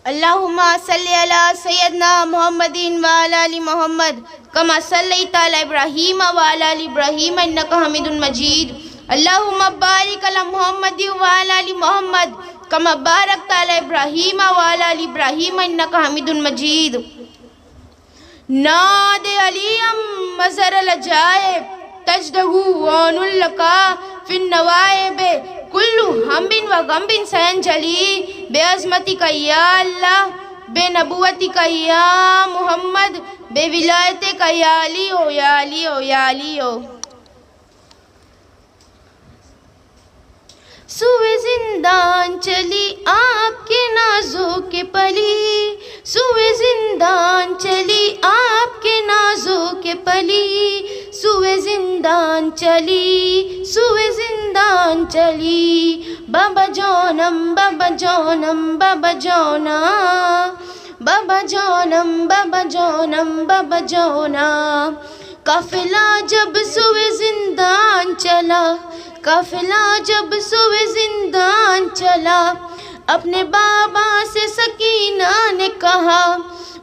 اللہم صلی علی سیدنا محمدin وعلی آل محمد کما صلیت علی ابراہیم وعلی آل ابراہیم انکا حمید مجید. اللہم بارک علی محمد وعلی آل محمد کما بارکت علی ابراہیم وعلی آل ابراہیم انکا حمید مجید. ناد علیم مظہر العجائب تجدہ عون لکا فی النوائب کل ہم و غم سینجلی بے عظمتی کا یا اللہ، بے نبوتی کا یا محمد، بے ولایت کا یا علی او یا علی او یا علی او. سوئے زندان چلی آپ کے نازوں کے پلی، سوئے زندان چلی آپ کے نازوں کے پلی، سوئے زندان چلی، سوئے زندان چلی. بابا جونم بابا جونم بابا جونا، بابا جونم بابا جونم بابا جونا. قافلہ جب سوئے زندان چلا، قافلہ جب سوئے زندان چلا، اپنے بابا سے سکینہ نے کہا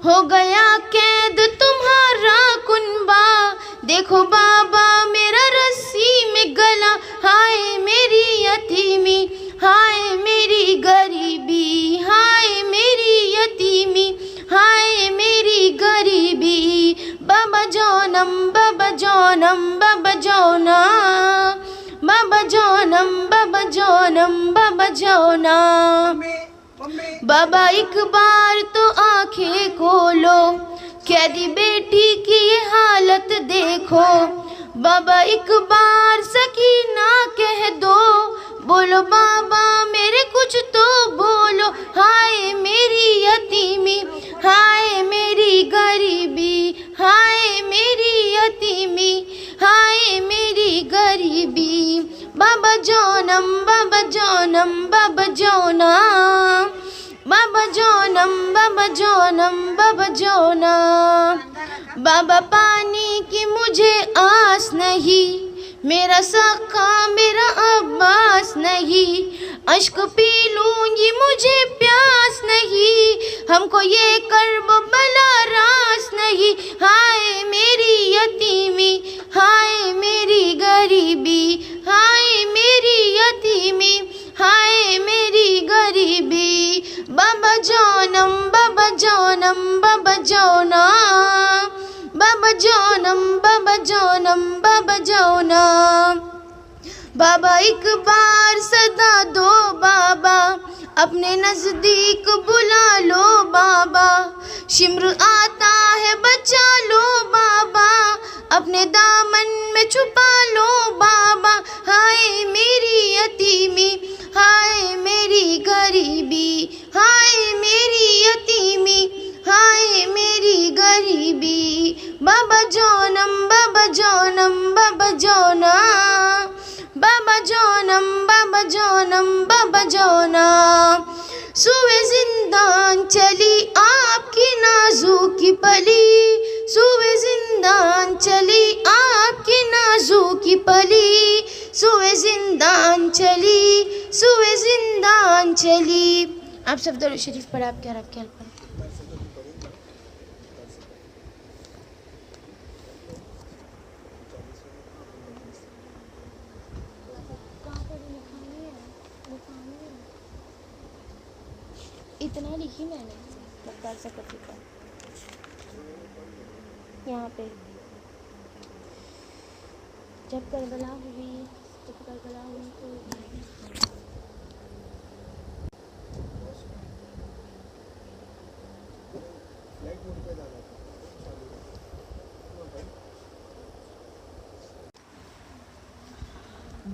ہو گیا قید تمہارا کنبہ. دیکھو بابا میرا رسی میں گلا، ہائے میری یتیمی، ہائے میری غریبی، ہائے میری یتیمی، ہائے میری غریبی. بابا جونم بابا جونم بابا جونا، بابا جونم بابا جونم بابا جونا. بابا ایک بار تو آنکھیں کھولو، قیدی بیٹی کی یہ حالت دیکھو. بابا ایک بار سکینہ کہہ دو، بولو بابا میرے کچھ تو بولو. ہائے میری یتیمی، ہائے میری غریبی، ہائے میری یتیمی، ہائے میری غریبی. بابا جونم بابا جونم بابا جونا، بابا جونم بابا جونم بابا جونا. بابا پانی کی مجھے آس نہیں، میرا سقا میرا عباس نہیں، اشک پی لوں گی مجھے پیاس نہیں، ہم کو یہ کرب بلا راس نہیں. ہائے میری یتیمی، ہائے میری غریبی، ہائے میری یتیمی، ہائے میری غریبی. بابا جونم بابا جونم بابا جونا، بابا جونم بابا جونم بابا جونا. بابا ایک بار صدا دو بابا، اپنے نزدیک بلا لو بابا. شمر آتا ہے بچا لو بابا، اپنے دامن میں چھپا لو بابا. ہائے میری یتیمی، ہائے میری غریبی، ہائے میری یتیمی، ہائے میری غریبی. بابا جونم بابا جونم بابا جونا، بابا جونم بابا جونم بابا جونا. سوئے زندان چلی آپ کی نازوں کی پلی، سوئے زندان چلی آپ کی نازوں کی پلی، سوئے زندان چلی، سوئے زندان چلی. آپ سب درود شریف پڑھ، آپ کیا رب کے حل پر. اتنا لکھی میں نے مختار ثقفی کا یہاں پہ. جب کربلا ہوئی تو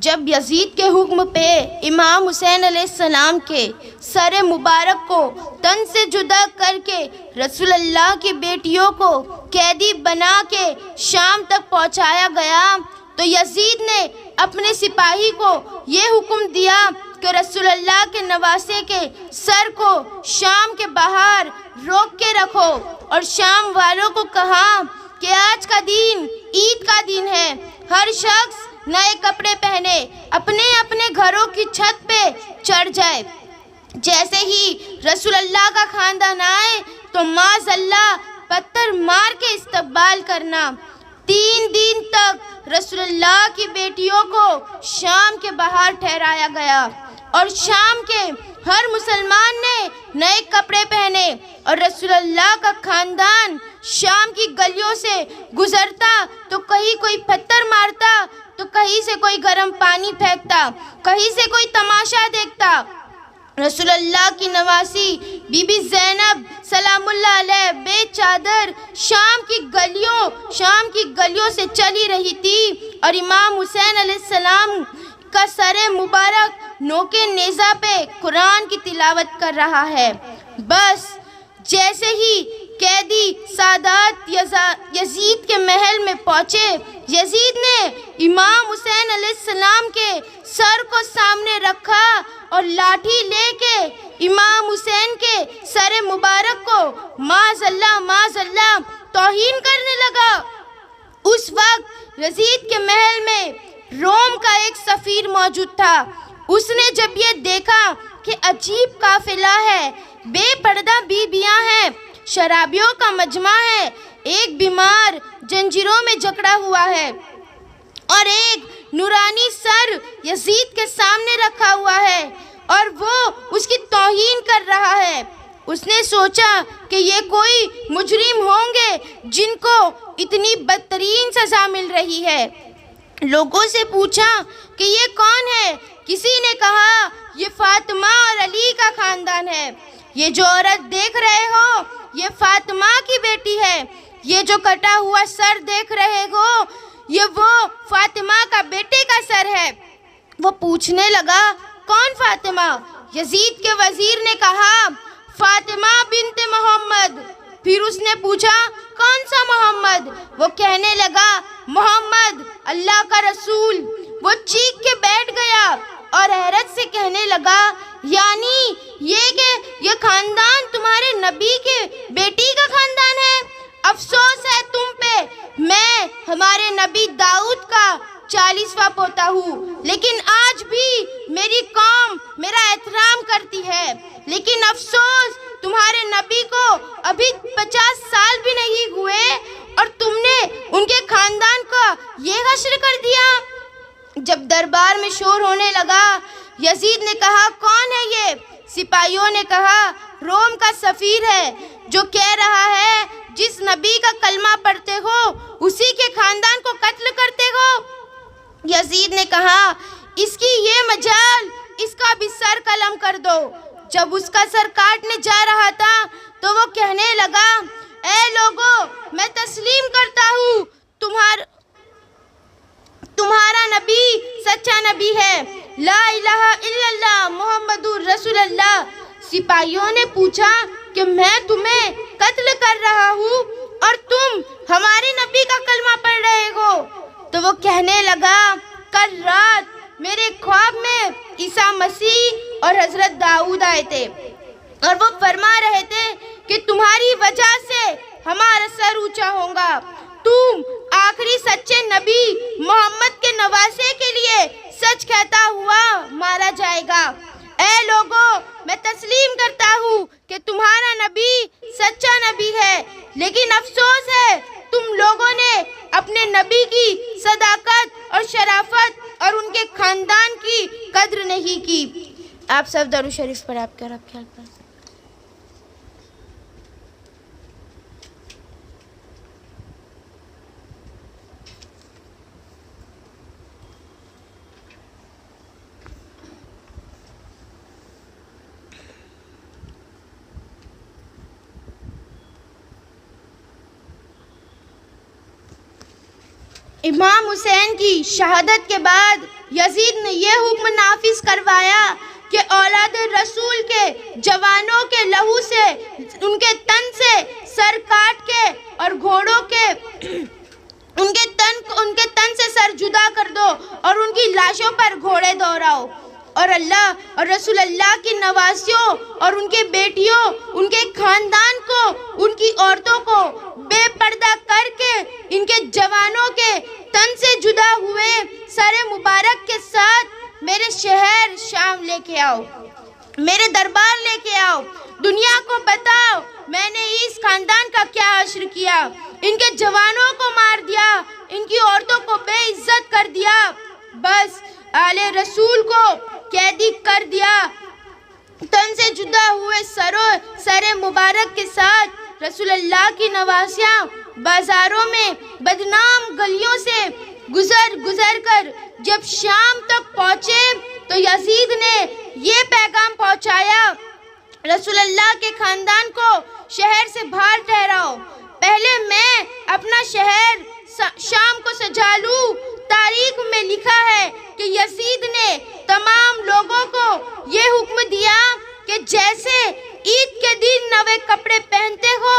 جب یزید کے حکم پہ امام حسین علیہ السلام کے سر مبارک کو تن سے جدا کر کے رسول اللہ کی بیٹیوں کو قیدی بنا کے شام تک پہنچایا گیا، تو یزید نے اپنے سپاہی کو یہ حکم دیا کہ رسول اللہ کے نواسے کے سر کو شام کے باہر روک کے رکھو، اور شام والوں کو کہا کہ آج کا دن عید کا دن ہے، ہر شخص نئے کپڑے پہنے اپنے اپنے گھروں کی چھت پہ چڑھ جائے. جیسے ہی رسول اللہ کا خاندان آئے تو معاذ اللہ پتھر مار کے استقبال کرنا۔ 3 دن تک رسول اللہ کی بیٹیوں کو شام کے باہر ٹھہرایا گیا اور شام کے ہر مسلمان نے نئے کپڑے پہنے، اور رسول اللہ کا خاندان شام کی گلیوں سے گزرتا تو کہیں کوئی پتھر مارتا تو کہیں سے کوئی گرم پانی پھینکتا، کہیں سے کوئی تماشا دیکھتا۔ رسول اللہ کی نواسی بی بی زینب سلام اللہ علیہ بے چادر شام کی گلیوں سے چلی رہی تھی، اور امام حسین علیہ السلام کا سر مبارک نوکے نیزہ پہ قرآن کی تلاوت کر رہا ہے۔ بس جیسے ہی قیدی سادات یزید کے محل میں پہنچے، یزید نے امام حسین علیہ السلام کے سر کو سامنے رکھا اور لاٹھی لے کے امام حسین کے سر مبارک کو معاذ اللہ توہین کرنے لگا۔ اس وقت یزید کے محل میں روم کا ایک سفیر موجود تھا۔ اس نے جب یہ دیکھا کہ عجیب قافلہ ہے، بے پردہ بیویاں ہیں، شرابیوں کا مجمع ہے، ایک بیمار زنجیروں میں جکڑا ہوا ہے اور ایک نورانی سر یزید کے سامنے رکھا ہوا ہے اور وہ اس کی توہین کر رہا ہے، اس نے سوچا کہ یہ کوئی مجرم ہوں گے جن کو اتنی بدترین سزا مل رہی ہے۔ لوگوں سے پوچھا کہ یہ کون ہے؟ کسی نے کہا یہ فاطمہ اور علی کا خاندان ہے۔ یہ جو عورت دیکھ رہے ہو یہ فاطمہ کی بیٹی ہے۔ یہ جو کٹا ہوا سر دیکھ رہے ہو یہ وہ فاطمہ کا بیٹے کا سر ہے۔ وہ پوچھنے لگا کون فاطمہ؟ یزید کے وزیر نے کہا فاطمہ بنت محمد۔ پھر اس نے پوچھا کون سا محمد؟ وہ کہنے لگا محمد اللہ کا رسول۔ وہ چیخ کے بیٹھ گیا اور حیرت سے کہنے لگا یعنی یہ کہ یہ خاندان تمہارے نبی کے بیٹی کا خاندان ہے؟ افسوس ہے تم پہ، میں ہمارے نبی داؤد کا 40واں پوتا ہوں، لیکن آج بھی میری قوم میرا احترام کرتی ہے، لیکن افسوس تمہارے نبی کو ابھی 50 سال بھی نہیں ہوئے اور تم نے ان کے خاندان کا یہ حشر کر دیا۔ جب دربار میں شور ہونے لگا یزید نے کہا کون ہے یہ؟ سپاہیوں نے کہا روم کا سفیر ہے جو کہہ رہا ہے جس نبی کا کلمہ پڑھتے ہو اسی کے خاندان کو قتل کرتے ہو۔ یزید نے کہا اس کی یہ مجال، اس کا بھی سر قلم کر دو۔ جب اس کا سر کاٹنے جا رہا تھا تو وہ کہنے لگا اے لوگو میں تسلیم کرتا ہوں تمہارا نبی سچا نبی ہے، لا الہ الا اللہ محمد رسول اللہ۔ سپاہیوں نے پوچھا کہ میں تمہیں قتل کر رہا ہوں اور تم ہمارے نبی کا کلمہ پڑھ رہے ہو۔ تو وہ کہنے لگا کل رات میرے خواب میں عیسیٰ مسیح اور حضرت داؤد آئے تھے اور وہ فرما رہے تھے کہ تمہاری وجہ سے ہمارا سر اونچا ہوگا، تم آخری سچے نبی محمد کے نواسے کے لیے سچ کہتا ہوا مارا جائے گا۔ اے لوگو میں تسلیم کرتا ہوں کہ تمہارا نبی سچا نبی ہے، لیکن افسوس ہے تم لوگوں نے اپنے نبی کی صداقت اور شرافت اور ان کے خاندان کی قدر نہیں کی۔ آپ سب درود شریف پر آپ کا رب خیال پر۔ امام حسین کی شہادت کے بعد یزید نے یہ حکم نافذ کروایا کہ اولاد رسول کے جوانوں کے لہو سے ان کے تن سے سر کاٹ کے اور گھوڑوں کے ان کے تن سے سر جدا کر دو اور ان کی لاشوں پر گھوڑے دوڑاؤ، اور اللہ اور رسول اللہ کی نواسیوں اور ان کے بیٹیوں، ان کے خاندان کو، ان کی عورتوں کو بے پردہ کر کے ان کے جوانوں کے تن سے جدا ہوئے سر مبارک کے ساتھ میرے شہر شام لے کے آؤ۔ میرے دربار لے کے آؤ، دنیا کو بتاؤ میں نے اس خاندان کا کیا حشر کیا، ان کے جوانوں کو مار دیا، ان کی عورتوں کو بے عزت کر دیا، بس آل رسول کو قیدی کر دیا۔ تن سے جدا ہوئے سر مبارک کے ساتھ رسول اللہ کی نواسیاں بازاروں میں بدنام گلیوں سے گزر کر جب شام تک پہنچے تو یزید نے یہ پیغام پہنچایا، رسول اللہ کے خاندان کو شہر سے باہر ٹھہراؤ، پہلے میں اپنا شہر شام کو سجا لوں۔ تاریخ میں لکھا ہے کہ یزید نے تمام لوگوں کو یہ حکم دیا کہ جیسے عید کے دن نئے کپڑے پہنتے ہو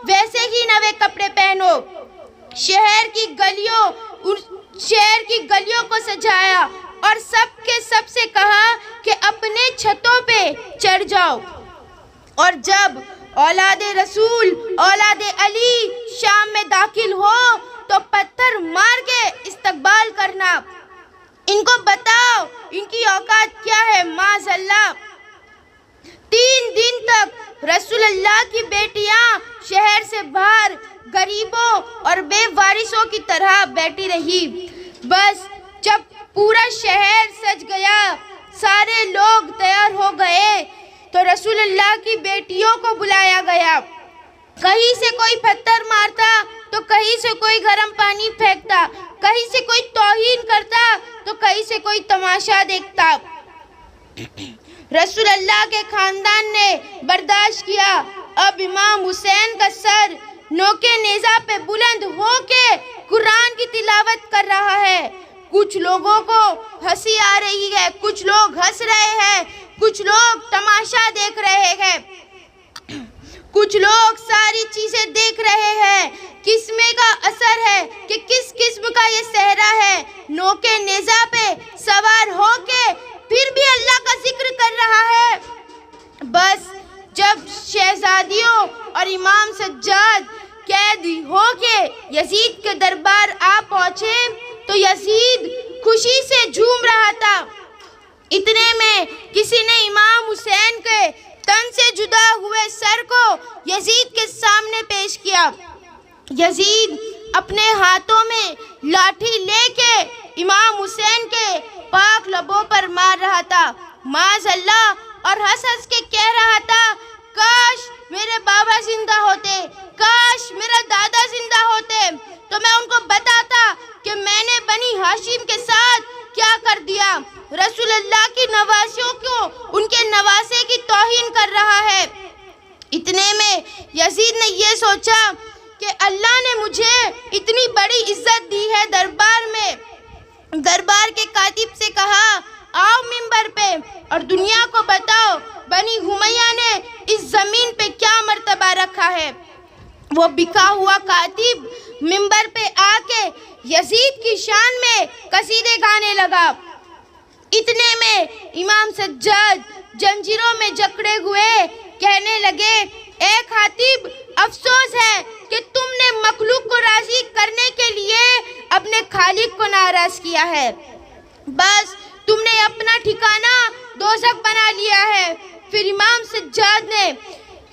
ویسے ہی نئے کپڑے پہنو۔ شہر کی گلیوں کو سجایا اور سب سے کہا کہ اپنے چھتوں پہ چڑھ جاؤ، اور جب اولاد رسول اولاد علی شام میں داخل ہو تو پتھر مار کے استقبال کرنا، ان کو بتاؤ ان کی اوقات کیا ہے۔ معاذ اللہ 3 دن تک رسول اللہ کی بیٹیاں شہر سے باہر غریبوں اور بے وارثوں کی طرح بیٹھی رہی۔ بس جب پورا شہر سج گیا، سارے لوگ تیار ہو گئے تو رسول اللہ کی بیٹیوں کو بلایا گیا۔ کہیں سے کوئی پتھر مارتا تو کہیں سے کوئی گرم پانی پھینکتا، کہیں سے کوئی توہین کرتا تو کہیں سے کوئی تماشا دیکھتا۔ رسول اللہ کے خاندان نے برداشت کیا۔ اب امام حسین کا سر نوکے نیزہ پہ بلند ہو کے قرآن کی تلاوت کر رہا ہے۔ کچھ لوگوں کو ہنسی آ رہی ہے، کچھ لوگ ہنس رہے ہیں، کچھ لوگ تماشا دیکھ رہے ہیں، کچھ لوگ ساری چیزیں دیکھ رہے ہیں۔ قسمے کا اثر ہے کہ کس قسم کا یہ صحرا ہے، نوکے نیزہ پہ سوار ہو کے پھر بھی اللہ کا ذکر کر رہا ہے۔ بس جب شہزادیوں اور امام سجاد قید ہو کے یزید کے دربار آ پہنچے تو یزید خوشی سے جھوم رہا تھا۔ اتنے میں کسی نے امام حسین کے تن سے جدا ہوئے سر کو یزید کے سامنے پیش کیا۔ یزید اپنے ہاتھوں میں لاٹھی لے کے امام حسین کے پاک لبوں پر مار رہا تھا، معاذ اللہ، اور ہنس ہنس کے کہہ رہا تھا، کاش میرے بابا زندہ ہوتے، کاش میرا دادا زندہ ہوتے تو میں ان کو بتاتا کہ میں نے بنی ہاشم کے ساتھ کیا کر دیا۔ رسول اللہ کی نواسیوں کو ان کے نواسے کی توہین کر رہا ہے۔ اتنے میں یزید نے یہ سوچا کہ اللہ نے مجھے اتنی بڑی عزت دی ہے دربار میں۔ دربار کے کاتب سے کہا، آؤ منبر پہ اور دنیا کو بتاؤ بنی امیہ نے اس زمین پہ کیا مرتبہ رکھا ہے۔ وہ بکا ہوا کاتب منبر پہ آ کے یزید کی شان میں قصیدے گانے لگا۔ اتنے میں امام سجاد زنجیروں میں جکڑے ہوئے کہنے لگے، اے خاتب، افسوس ہے کہ تم نے مخلوق کو راضی کرنے کے لیے اپنے خالق کو ناراض کیا ہے، بس تم نے اپنا ٹھکانہ دوزخ بنا لیا ہے۔ پھر امام سجاد نے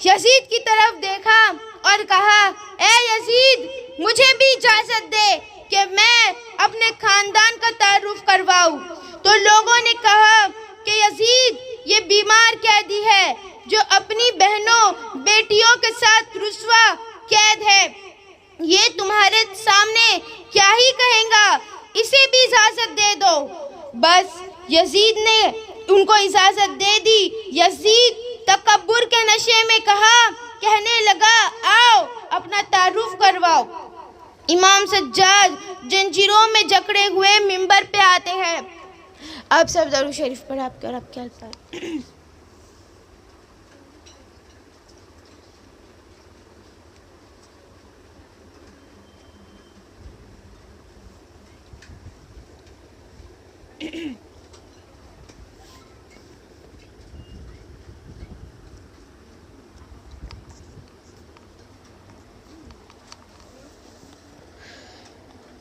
یزید کی طرف دیکھا اور کہا، اے یزید، مجھے بھی اجازت دے کہ میں اپنے خاندان کا تعارف کرواؤں۔ تو لوگوں نے کہا کہ یزید یہ بیمار قیدی ہے جو اپنی بہنوں بیٹیوں کے ساتھ رسوا قید ہے، یہ تمہارے سامنے کیا ہی کہے گا، اسے بھی اجازت دے دو۔ بس یزید نے ان کو اجازت دے دی۔ یزید تکبر کے نشے میں کہنے لگا، آؤ اپنا تعارف کرواؤ۔ امام سجاد زنجیروں میں جکڑے ہوئے منبر پہ آتے ہیں۔ اب سب درود شریف پڑھ آپ کے اور آپ کے الفاظ۔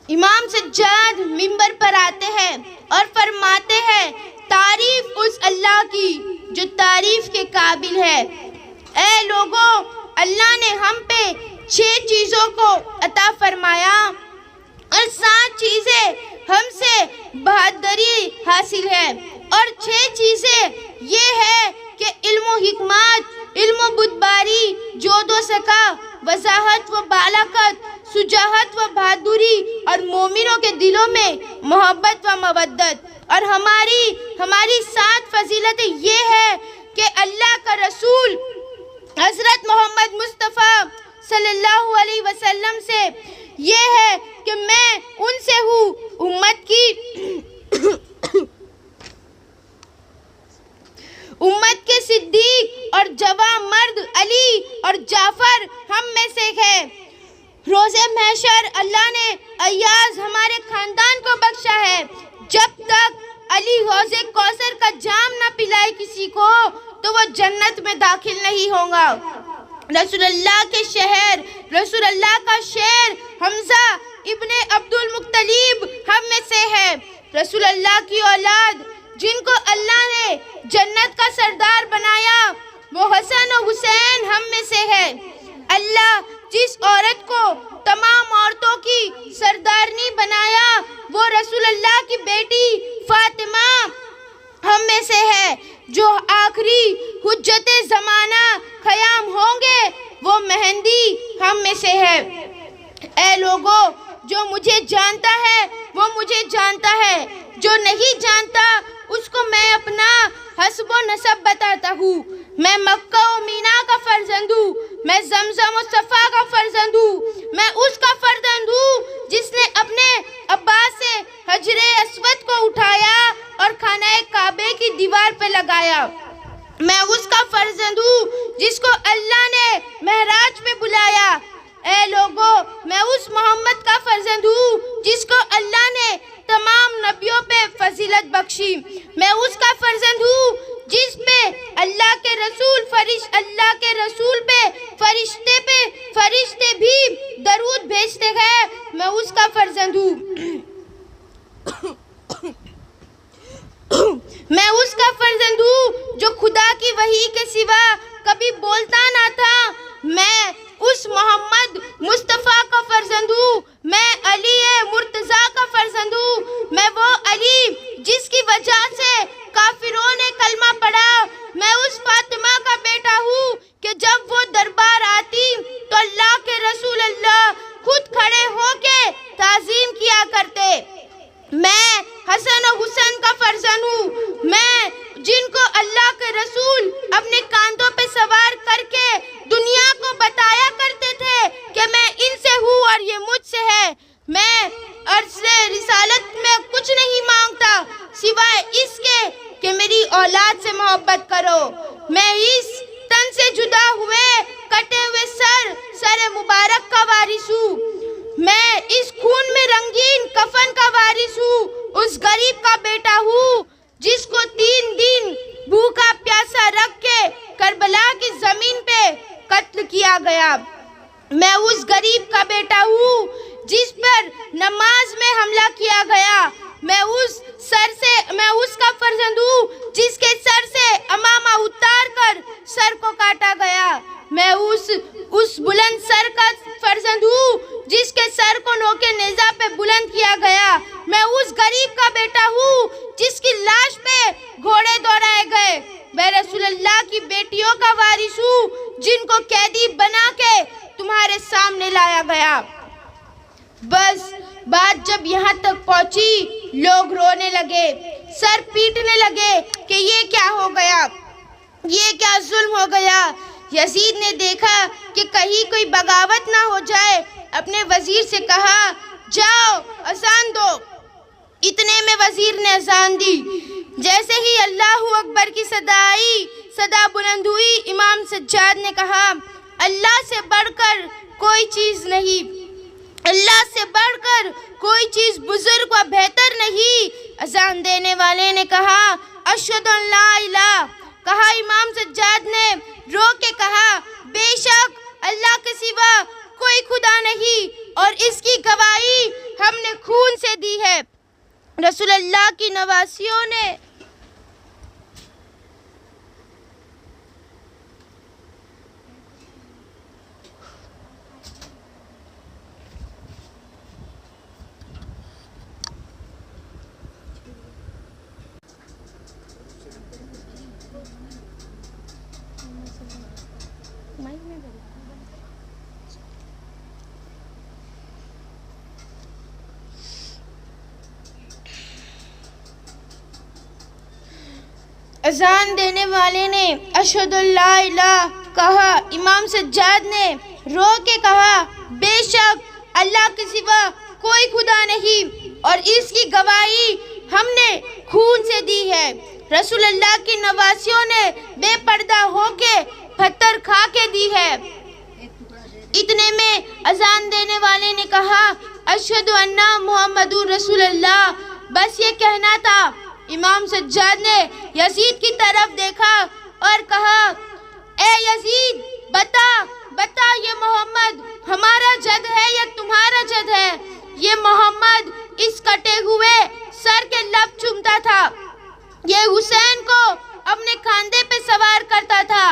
امام سجاد منبر پر آتے ہیں اور فرماتے ہیں، تعریف اس اللہ کی جو تعریف کے قابل ہے۔ اے لوگوں، اللہ نے ہم پہ 6 چیزوں کو عطا فرمایا اور 7 چیزیں ہم سے بہادری حاصل ہے، اور 6 چیزیں یہ ہے کہ علم و حکمت، علم و بردباری، جود و سخا، وضاحت و بلاغت، شجاعت و بہادری، اور مومنوں کے دلوں میں محبت و مودت۔ اور ہماری 7 فضیلتیں یہ ہے کہ اللہ کا رسول حضرت محمد مصطفیٰ صلی اللہ علیہ وسلم سے یہ ہے کہ میں ان سے ہوں، امت کے صدیق اور جوان مرد علی اور جعفر ہم میں سے ہے۔ روز محشر اللہ نے ایاز ہمارے خاندان کو بخشا ہے۔ جب تک علی حوض کوثر کا جام نہ پلائے کسی کو تو وہ جنت میں داخل نہیں ہوگا۔ رسول اللہ کے شہر، رسول اللہ کا شیر حمزہ ابن عبد المطلب ہم میں سے ہے۔ رسول اللہ کی اولاد جن کو اللہ نے جنت کا سردار بنایا وہ حسن و حسین ہم میں سے ہے۔ اللہ جس عورت کو تمام عورتوں کی سردارنی بنایا وہ رسول اللہ کی بیٹی فاطمہ ہم میں سے ہے۔ جو آخری حجت زمانہ قیام ہوں گے وہ مہندی ہم میں سے ہے۔ اے لوگو، جو مجھے جانتا ہے وہ مجھے جانتا ہے، جو نہیں جانتا اس کو میں اپنا حسب و نسب بتاتا ہوں۔ میں مکہ و مینا کا فرزند ہوں، میں زمزم و صفا کا فرزند ہوں، میں اس کا فرزند ہوں جس نے اپنے ابا سے حجر اسود کو اٹھایا اور خانہ کعبے کی دیوار پہ لگایا۔ میں اس کا فرزند ہوں جس کو اللہ نے معراج پہ بلایا۔ اے لوگو، میں اس محمد کا فرزند ہوں جس کو اللہ نے تمام نبیوں پہ فضیلت بخشی۔ میں اس کا فرزند ہوں جس پہ اللہ کے رسول پہ فرشتے بھی درود بھیجتے ہیں۔ میں اس کا فرزند ہوں۔ میں اس کا فرزند ہوں جو خدا کی وحی کے سوا کبھی بولتا نہ تھا۔ میں اس محمد مصطفیٰ کا فرزند ہوں۔ میں علی مرتضیٰ کا فرزند ہوں۔ میں وہ علی جس کی وجہ سے کافروں نے کلمہ پڑھا۔ میں اس فاطمہ کا بیٹا ہوں کہ جب وہ دربار آتی تو اللہ کے رسول اللہ خود کھڑے ہو کے تعظیم کیا کرتے۔ میں حسن و حسین کا فرزند ہوں۔ میں جن کو اللہ کے رسول اپنے کاندھوں پہ سوار کر کے دنیا کو بتایا کرتے تھے کہ میں ان سے ہوں اور یہ مجھ سے ہے۔ میں عرض رسالت میں کچھ نہیں مانگتا سوائے اس کے کہ میری اولاد سے محبت کرو۔ میں اس تن سے جدا ہوئے کٹے ہوئے سر مبارک کا وارث ہوں۔ میں اس خون میں رنگین کفن کا وارث ہوں۔ اس غریب کا بیٹا ہوں جس کو 3 دن بھوکا پیاسا رکھ کے کربلا کی زمین پہ قتل کیا گیا۔ میں اس غریب کا بیٹا ہوں جس پر نماز میں حملہ کیا گیا۔ میں اس کا فرزند ہوں جس کے سر سے امامہ اتار کر سر کو کاٹا گیا۔ میں اس بلند سر کا فرزند ہوں جس کے سر کو نوکے نیزہ پہ بلند کیا گیا۔ میں اس غریب کا بیٹا ہوں جس کی لاش پہ گھوڑے دوڑائے گئے۔ میں رسول اللہ کی بیٹیوں کا وارث ہوں جن کو قیدی بنا کے تمہارے سامنے لایا گیا۔ بس بات جب یہاں تک پہنچی لوگ رونے لگے، سر پیٹنے لگے کہ یہ کیا ہو گیا، یہ کیا ظلم ہو گیا۔ یزید نے دیکھا کہ کہیں کوئی بغاوت نہ ہو جائے، اپنے وزیر سے کہا جاؤ اذان دو۔ اتنے میں وزیر نے اذان دی۔ جیسے ہی اللہ اکبر کی صدا بلند ہوئی، امام سجاد نے کہا اللہ سے بڑھ کر کوئی چیز نہیں، اللہ سے بڑھ کر کوئی چیز بزرگ و بہتر نہیں۔ اذان دینے والے نے کہا اشہد ان لا الہ، کہا امام سجاد نے رو کے کہا بے شک اللہ کے سوا کوئی خدا نہیں اور اس کی گواہی ہم نے خون سے دی ہے۔ رسول اللہ کی نواسیوں نے اذان دینے والے نے اشہد اللہ الہ کہا۔ امام سجاد نے رو کے کہا بے شک اللہ کے سوا کوئی خدا نہیں اور اس کی گواہی ہم نے خون سے دی ہے۔ رسول اللہ کی نواسیوں نے بے پردہ ہو کے پتھر کھا کے دی ہے۔ اتنے میں اذان دینے والے نے کہا اشہد ان محمد رسول اللہ، بس یہ کہنا تھا۔ امام سجاد نے یزید کی طرف دیکھا اور کہا اے یزید بتا یہ محمد ہمارا جد ہے یا تمہارا جد ہے؟ یہ محمد اس کٹے ہوئے سر کے لب چومتا تھا، یہ حسین کو اپنے کاندھے پہ سوار کرتا تھا،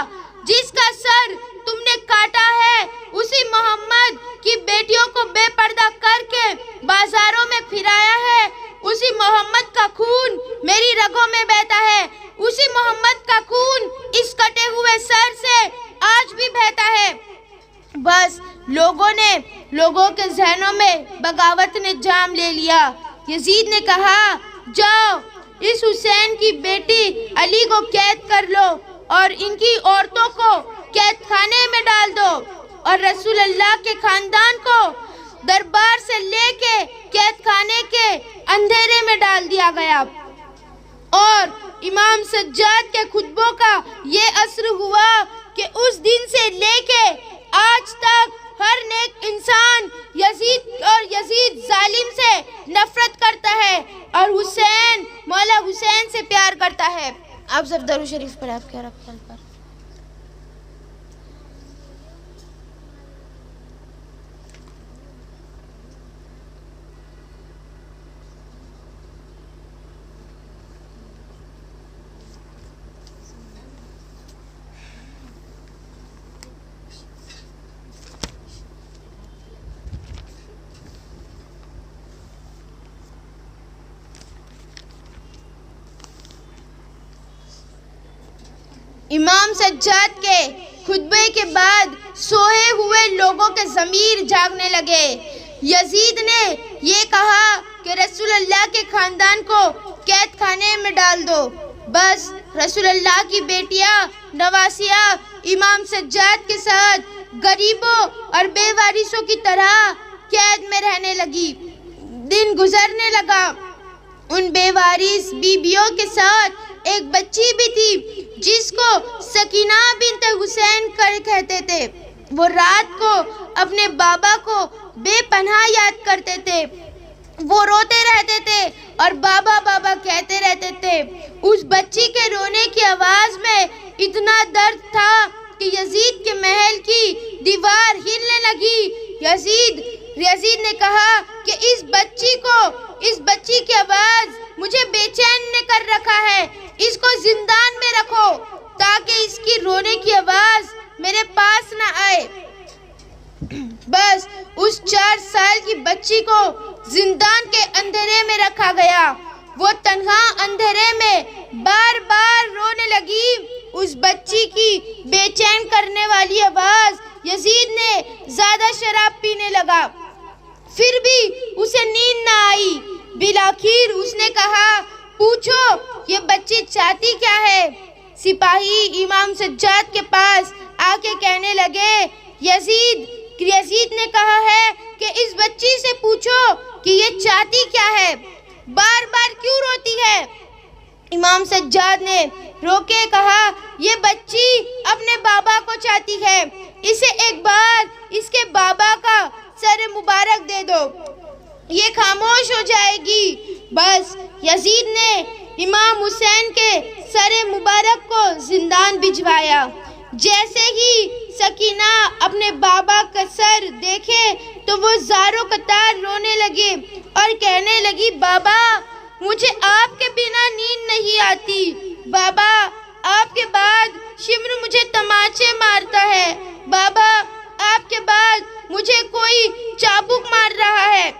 جس کا سر تم نے کاٹا ہے اسی محمد کی بیٹیوں کو بے پردہ کر کے بازاروں میں پھرایا ہے، اسی محمد کا خون میری رگوں میں بہتا ہے، اسی محمد کا خون اس کٹے ہوئے سر سے آج بھی بہتا ہے۔ بس لوگوں کے ذہنوں میں بغاوت نے جام لے لیا۔ یزید نے کہا جاؤ اس حسین کی بیٹی علی کو قید کر لو اور ان کی عورتوں کو قید خانے میں ڈال دو، اور رسول اللہ کے خاندان کو دربار سے لے کے قید خانے کے اندھیرے میں ڈال دیا گیا۔ اور امام سجاد کے خطبوں کا یہ اثر ہوا کہ اس دن سے لے کے آج تک ہر نیک انسان یزید ظالم سے نفرت کرتا ہے اور حسین مولا حسین سے پیار کرتا ہے۔ آپ سب درود شریف پر آپ کے رب پر۔ امام سجاد کے خطبے کے بعد سوئے ہوئے لوگوں کے ضمیر جاگنے لگے۔ یزید نے یہ کہا کہ رسول اللہ کے خاندان کو قید خانے میں ڈال دو۔ بس رسول اللہ کی بیٹیاں نواسیاں امام سجاد کے ساتھ غریبوں اور بے وارثوں کی طرح قید میں رہنے لگی۔ دن گزرنے لگا، ان بے وارث بیویوں کے ساتھ ایک بچی بھی تھی جس کو سکینہ بنت حسین کہتے تھے۔ وہ رات کو اپنے بابا کو بے پناہ یاد کرتے تھے، وہ روتے رہتے تھے اور بابا بابا کہتے رہتے تھے۔ اس بچی کے رونے کی آواز میں اتنا درد تھا کہ یزید کے محل کی دیوار ہلنے لگی۔ یزید نے کہا کہ اس بچی کی آواز مجھے بے چین نے کر رکھا ہے، اس کو زندان میں رکھو تاکہ اس کی رونے کی آواز میرے پاس نہ آئے۔ بس اس 4 سال کی بچی کو زندان کے اندھیرے میں رکھا گیا۔ وہ تنہا اندھیرے میں بار بار رونے لگی۔ اس بچی کی بے چین کرنے والی آواز یزید نے زیادہ شراب پینے لگا، پھر بھی اسے نیند نہ آئی۔ بالآخر اس نے کہا پوچھو یہ بچی چاہتی کیا ہے؟ سپاہی امام سجاد کے پاس آ کے کہنے لگے یزید نے کہا ہے کہ اس بچی سے پوچھو کہ یہ چاہتی کیا ہے، بار بار کیوں روتی ہے؟ امام سجاد نے رو کے کہا یہ بچی اپنے بابا کو چاہتی ہے، اسے ایک بار اس کے بابا کا سر مبارک دے دو، یہ خاموش ہو جائے گی۔ بس یزید نے امام حسین کے سر مبارک کو زندان بھجوایا۔ جیسے ہی سکینہ اپنے بابا کا سر دیکھے تو وہ زاروں قطار رونے لگے اور کہنے لگی بابا مجھے آپ کے بنا نیند نہیں آتی، بابا آپ کے بعد شمر مجھے تماچے مارتا ہے، بابا آپ کے بعد مجھے کوئی چابک مار رہا ہے،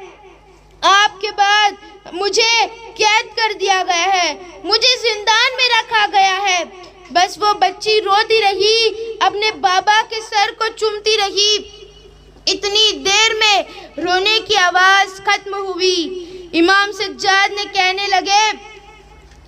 آپ کے بعد مجھے قید کر دیا گیا ہے، مجھے زندان میں رکھا گیا ہے۔ بس وہ بچی روتی رہی، اپنے بابا کے سر کو چومتی رہی۔ اتنی دیر میں رونے کی آواز ختم ہوئی۔ امام سجاد نے کہنے لگے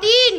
3